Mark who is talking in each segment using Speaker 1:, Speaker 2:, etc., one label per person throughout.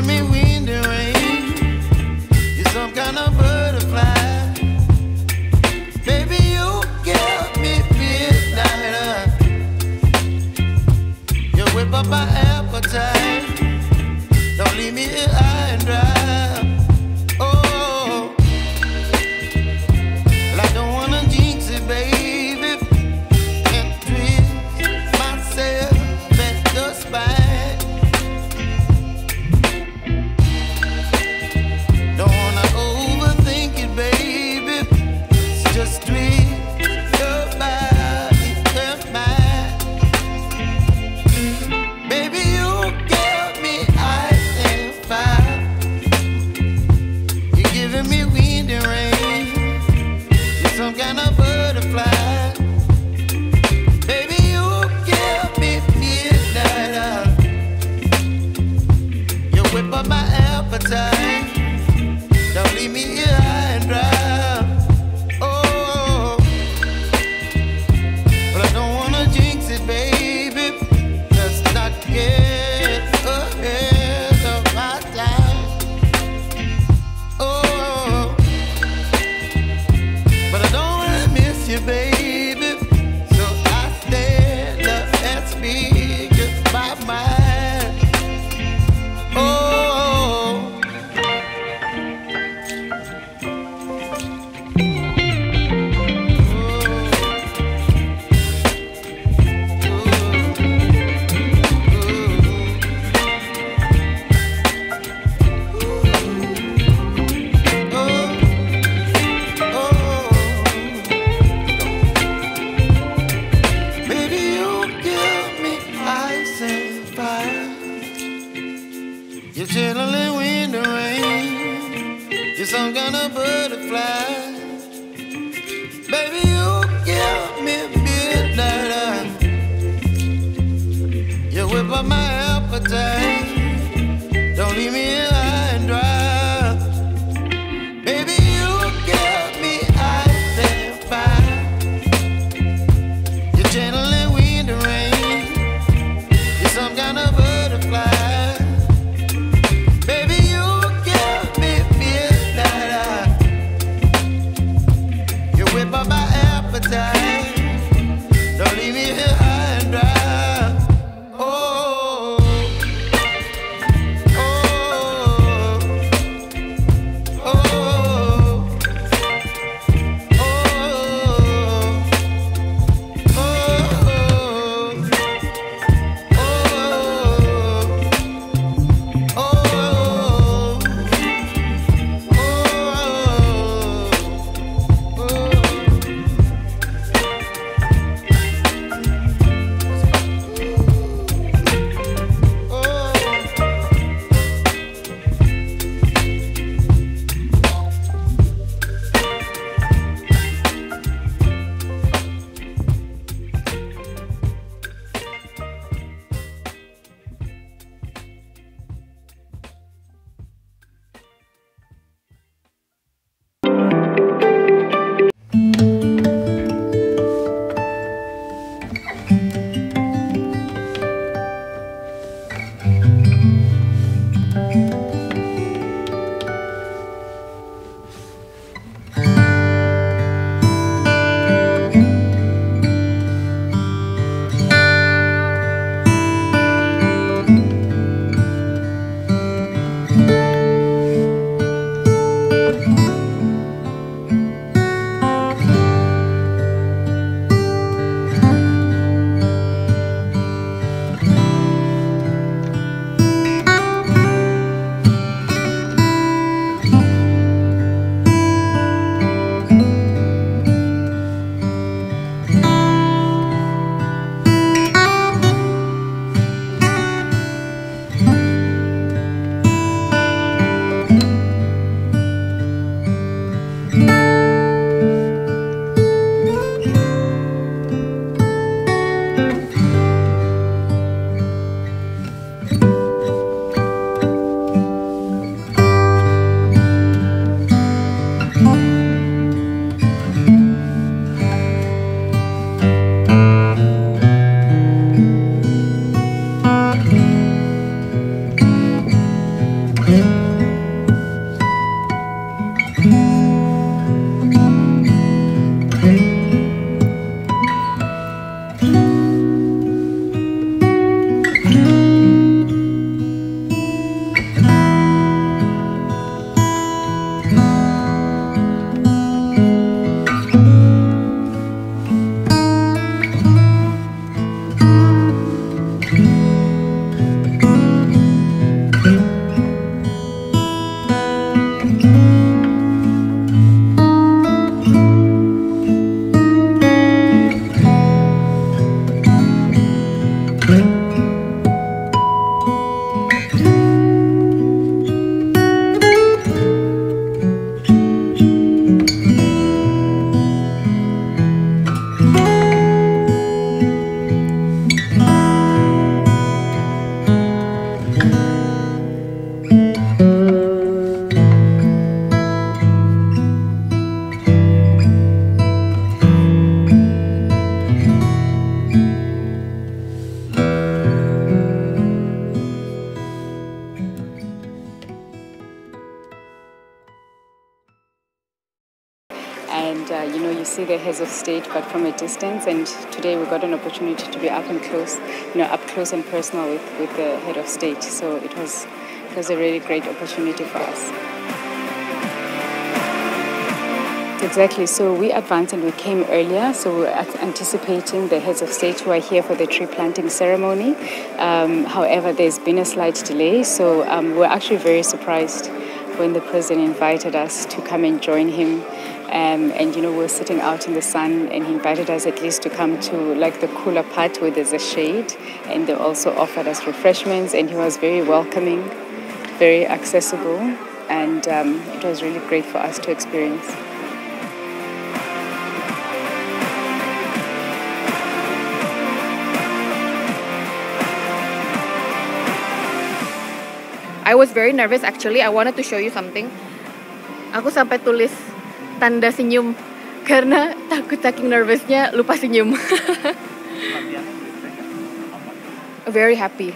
Speaker 1: giving me wind and rain. You're some kind of butterfly. Baby, you give me midnight. You whip up my appetite. Don't leave me here high and dry. Oh, well, I don't wanna jinx it, baby, and twist myself at the spine. Don't wanna overthink it, baby. It's just twist your body and mine. Baby, you give me ice and fire. You're giving me wind and rain. You're some kind of butterfly. Baby, you give me midnight. You whip up my appetite. Don't leave me here high and dry. Oh, but I don't wanna jinx it, baby. Let's not get ahead of my time. Oh, but I don't wanna miss you, baby. So I stand up and speak just my mind. Oh. You're chilling wind and rain. You're some kind of butterfly. Baby, you give me midnight. You whip up my appetite. Don't leave me here high and dry. Baby, you give me ice and fire. You're channeling wind and rain. You're some kind of butterfly. Whip up my appetite. Don't leave me here high and dry. Oh, oh,
Speaker 2: And, you see the heads of state, but from a distance. And today we got an opportunity to be up close and personal with the head of state. So it was a really great opportunity for us. Exactly. So we advanced and we came earlier. So we're anticipating the heads of state who are here for the tree planting ceremony. However, there's been a slight delay. So we're actually very surprised when the president invited us to come and join him. And, we're sitting out in the sun, and he invited us at least to come to the cooler part where there's a shade. And they also offered us refreshments, and he was very welcoming, very accessible. And it was really great for us to experience.
Speaker 3: I was very nervous actually. I wanted to show you something. Aku sampai tulis tanda senyum karena takut saking nervousnya lupa senyum. Very happy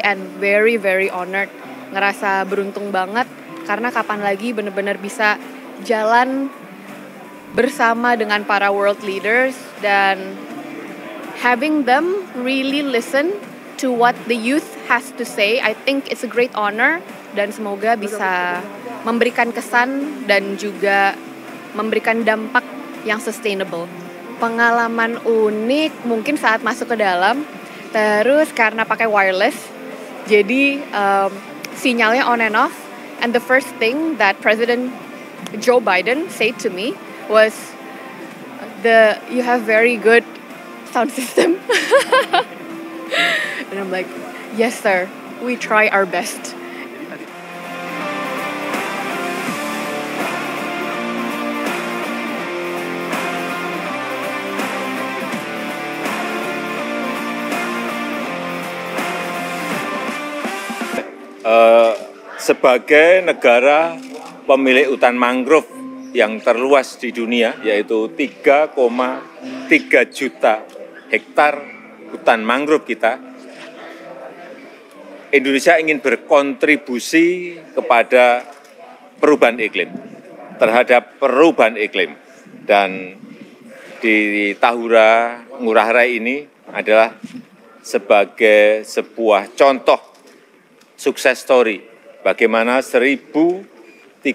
Speaker 3: and very honored. Ngerasa beruntung banget karena kapan lagi benar-benar bisa jalan bersama dengan para world leaders dan having them really listen to what the youth has to say. I think it's a great honor dan semoga bisa memberikan kesan dan juga memberikan dampak yang sustainable. Pengalaman unik mungkin saat masuk ke dalam, terus karena pakai wireless, jadi sinyalnya on and off. And the first thing that President Joe Biden said to me was, "You have very good sound system." And I'm like, yes sir, we try our best.
Speaker 4: Sebagai negara pemilik hutan mangrove yang terluas di dunia, yaitu 3,3 juta hektar hutan mangrove kita, Indonesia ingin berkontribusi kepada perubahan iklim, terhadap perubahan iklim. Dan di Tahura Ngurah Rai ini adalah sebagai sebuah contoh sukses story bagaimana 1.300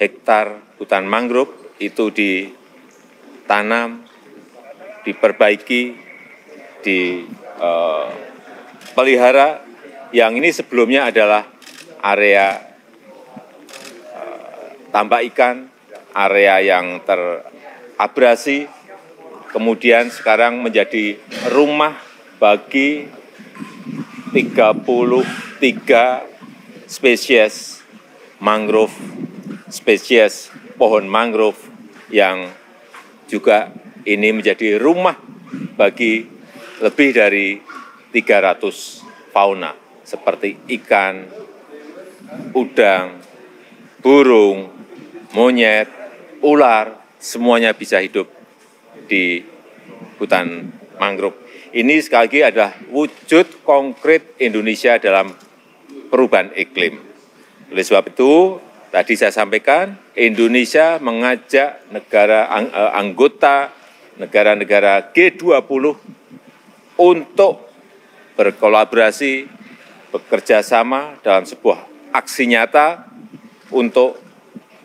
Speaker 4: hektar hutan mangrove itu ditanam, diperbaiki, dipelihara, yang ini sebelumnya adalah area tambak ikan, area yang terabrasi, kemudian sekarang menjadi rumah bagi 33 spesies mangrove, spesies pohon mangrove yang juga ini menjadi rumah bagi lebih dari 300 fauna seperti ikan, udang, burung, monyet, ular, semuanya bisa hidup di hutan mangrove. Ini sekali lagi adalah wujud konkret Indonesia dalam perubahan iklim. Oleh sebab itu, tadi saya sampaikan, Indonesia mengajak anggota negara-negara G20 untuk berkolaborasi, bekerja sama dalam sebuah aksi nyata untuk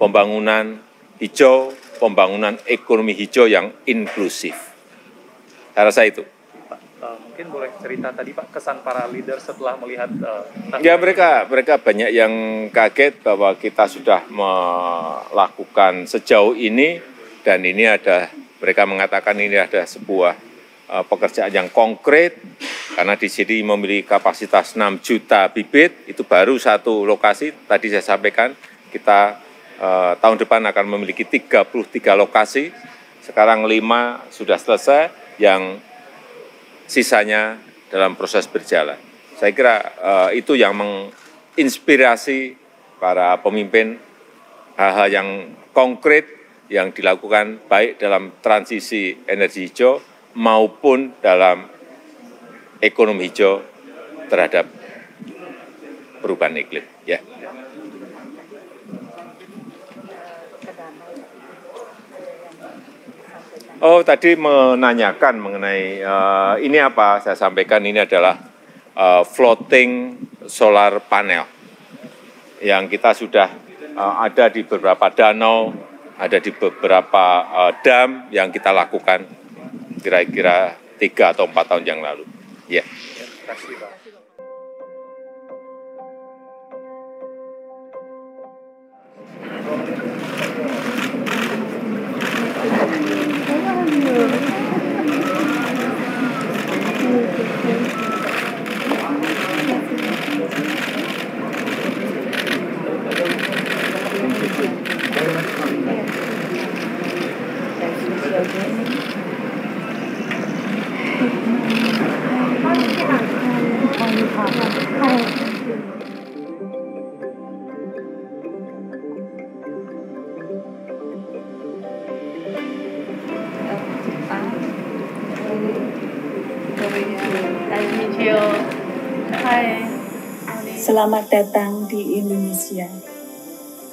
Speaker 4: pembangunan hijau, pembangunan ekonomi hijau yang inklusif. Saya rasa itu.
Speaker 5: Mungkin boleh cerita tadi Pak, kesan para leader setelah melihat
Speaker 4: ya, mereka banyak yang kaget bahwa kita sudah melakukan sejauh ini, dan ini mereka mengatakan ini ada sebuah pekerjaan yang konkret, karena di sini memiliki kapasitas 6 juta bibit, itu baru satu lokasi. Tadi saya sampaikan kita tahun depan akan memiliki 33 lokasi, sekarang 5 sudah selesai, yang sisanya dalam proses berjalan. Saya kira itu yang menginspirasi para pemimpin, hal-hal yang konkret yang dilakukan baik dalam transisi energi hijau maupun dalam ekonomi hijau terhadap perubahan iklim. Ya. Oh, tadi menanyakan mengenai ini apa? Saya sampaikan ini adalah floating solar panel yang kita sudah ada di beberapa danau, ada di beberapa dam yang kita lakukan kira-kira 3 atau 4 tahun yang lalu. Ya.
Speaker 5: Terima kasih, Pak.
Speaker 6: Selamat datang di Indonesia.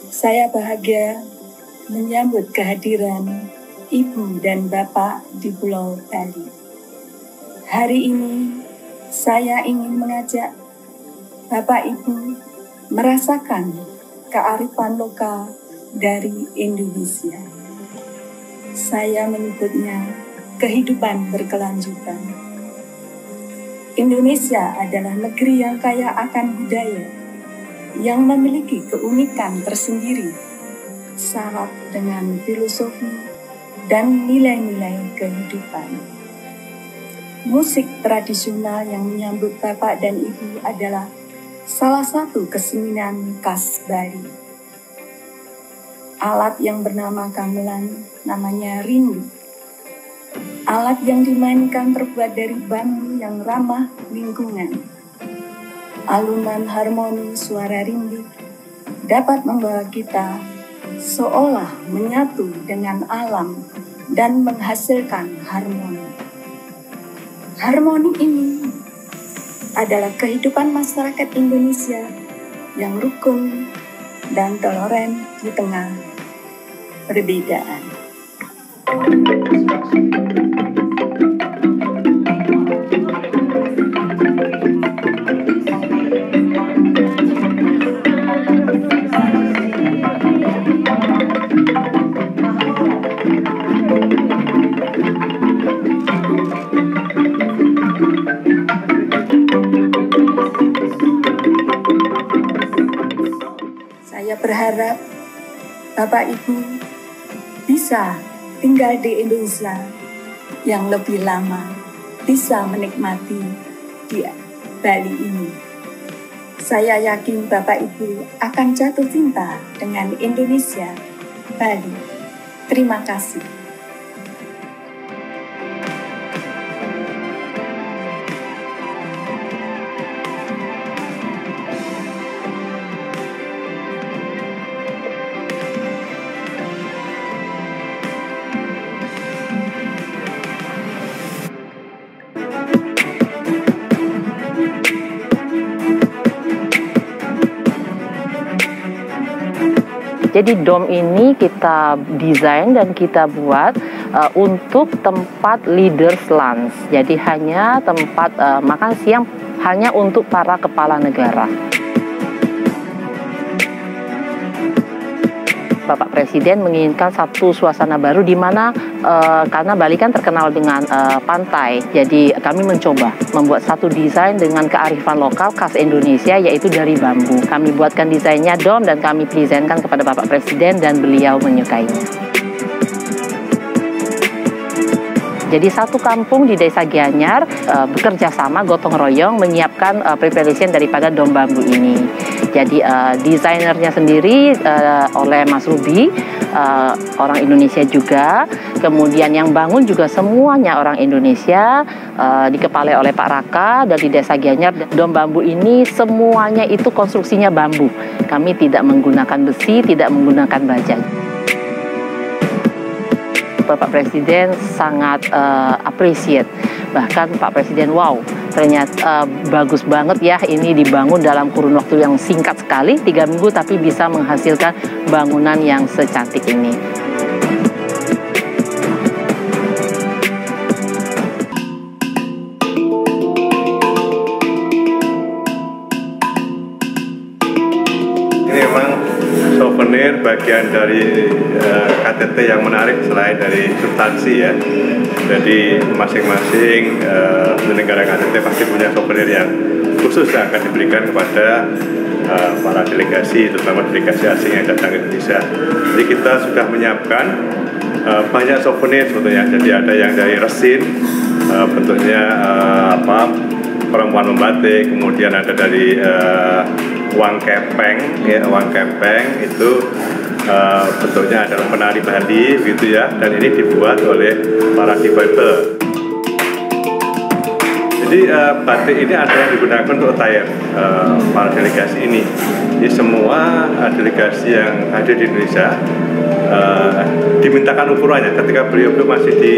Speaker 6: Saya bahagia menyambut kehadiran Ibu dan Bapak di Pulau Bali. Hari ini saya ingin mengajak Bapak Ibu merasakan kearifan lokal dari Indonesia. Saya menyebutnya kehidupan berkelanjutan. Indonesia adalah negeri yang kaya akan budaya, yang memiliki keunikan tersendiri, syarat dengan filosofi dan nilai-nilai kehidupan. Musik tradisional yang menyambut Bapak dan Ibu adalah salah satu kesenian khas Bali. Alat yang bernama gamelan namanya rindu. Alat yang dimainkan terbuat dari bambu yang ramah lingkungan. Alunan harmoni suara rindu dapat membawa kita seolah menyatu dengan alam dan menghasilkan harmoni. Harmoni ini adalah kehidupan masyarakat Indonesia yang rukun dan toleran di tengah perbedaan. Saya berharap Bapak Ibu bisa tinggal di Indonesia yang lebih lama, bisa menikmati di Bali ini. Saya yakin Bapak Ibu akan jatuh cinta dengan Indonesia, Bali. Terima kasih.
Speaker 7: Jadi dom ini kita desain dan kita buat untuk tempat leaders lunch. Jadi hanya tempat makan siang hanya untuk para kepala negara. Bapak Presiden menginginkan satu suasana baru di mana karena Bali kan terkenal dengan pantai. Jadi kami mencoba membuat satu desain dengan kearifan lokal khas Indonesia yaitu dari bambu. Kami buatkan desainnya dom dan kami presentkan kepada Bapak Presiden dan beliau menyukainya. Jadi satu kampung di Desa Gianyar bekerja sama gotong royong menyiapkan preparation daripada dom bambu ini. Jadi desainernya sendiri oleh Mas Ruby, orang Indonesia juga. Kemudian yang bangun juga semuanya orang Indonesia, dikepalai oleh Pak Raka dari Desa Gianyar. Dom bambu ini semuanya itu konstruksinya bambu. Kami tidak menggunakan besi, tidak menggunakan baja. Bapak Presiden sangat appreciate. Bahkan Pak Presiden, wow, ternyata bagus banget ya ini dibangun dalam kurun waktu yang singkat sekali, 3 minggu, tapi bisa menghasilkan bangunan yang secantik ini.
Speaker 8: ini memang souvenir bagian dari KTT yang menarik selain dari substansi ya. Jadi masing-masing negara KTT pasti punya souvenir yang khusus yang akan diberikan kepada para delegasi, terutama delegasi asing yang datang ke Indonesia. Jadi kita sudah menyiapkan banyak souvenir sebetulnya. Jadi ada yang dari resin, bentuknya perempuan membatik, kemudian ada dari uang kepeng, ya, uang kepeng itu bentuknya adalah penari Bali, gitu ya. Dan ini dibuat oleh para difabel. Jadi batik ini ada yang digunakan untuk attire para delegasi ini. Jadi semua delegasi yang hadir di Indonesia dimintakan ukurannya. Ketika beliau masih di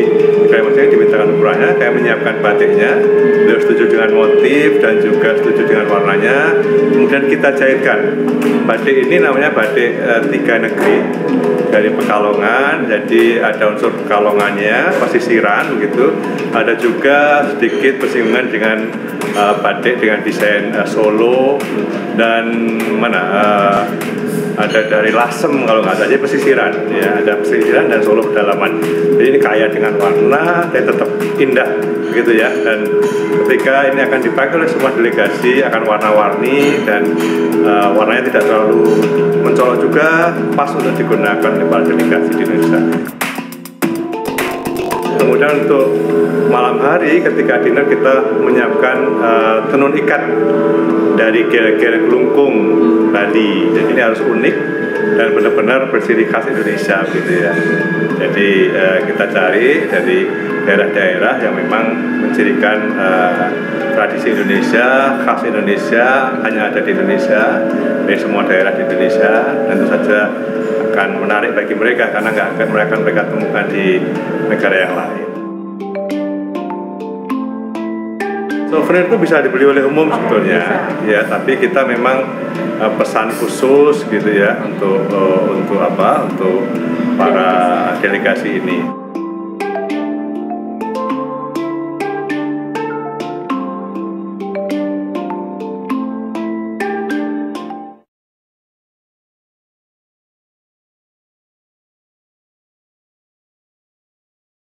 Speaker 8: negara dimintakan ukurannya, kayak menyiapkan batiknya, beliau setuju dengan motif dan juga setuju dengan warnanya. Kemudian kita jahitkan. Batik ini namanya batik 3 negeri dari Pekalongan. Jadi ada unsur Pekalongannya, pesisiran begitu. Ada juga sedikit bersinggungan dengan batik dengan desain Solo dan ada dari Lasem kalau nggak salah, jadi pesisiran ya, ada pesisiran dan Solo pedalaman. Jadi ini kaya dengan warna dan tetap indah gitu ya. Dan ketika ini akan dipakai oleh semua delegasi akan warna-warni dan warnanya tidak terlalu mencolok juga, pas untuk digunakan oleh para delegasi di Indonesia. Kemudian untuk malam hari ketika dinner kita menyiapkan tenun ikat dari gel-gel kelungkung Bali. Jadi ini harus unik dan benar-benar bersiri khas Indonesia gitu ya. Jadi kita cari dari daerah-daerah yang memang mencirikan tradisi Indonesia, khas Indonesia, hanya ada di Indonesia, dari semua daerah di Indonesia. Tentu saja akan menarik bagi mereka karena nggak akan mereka temukan di negara yang lain. Souvenir itu bisa dibeli oleh umum sebetulnya, ya. Tapi kita memang pesan khusus gitu ya untuk para delegasi ini.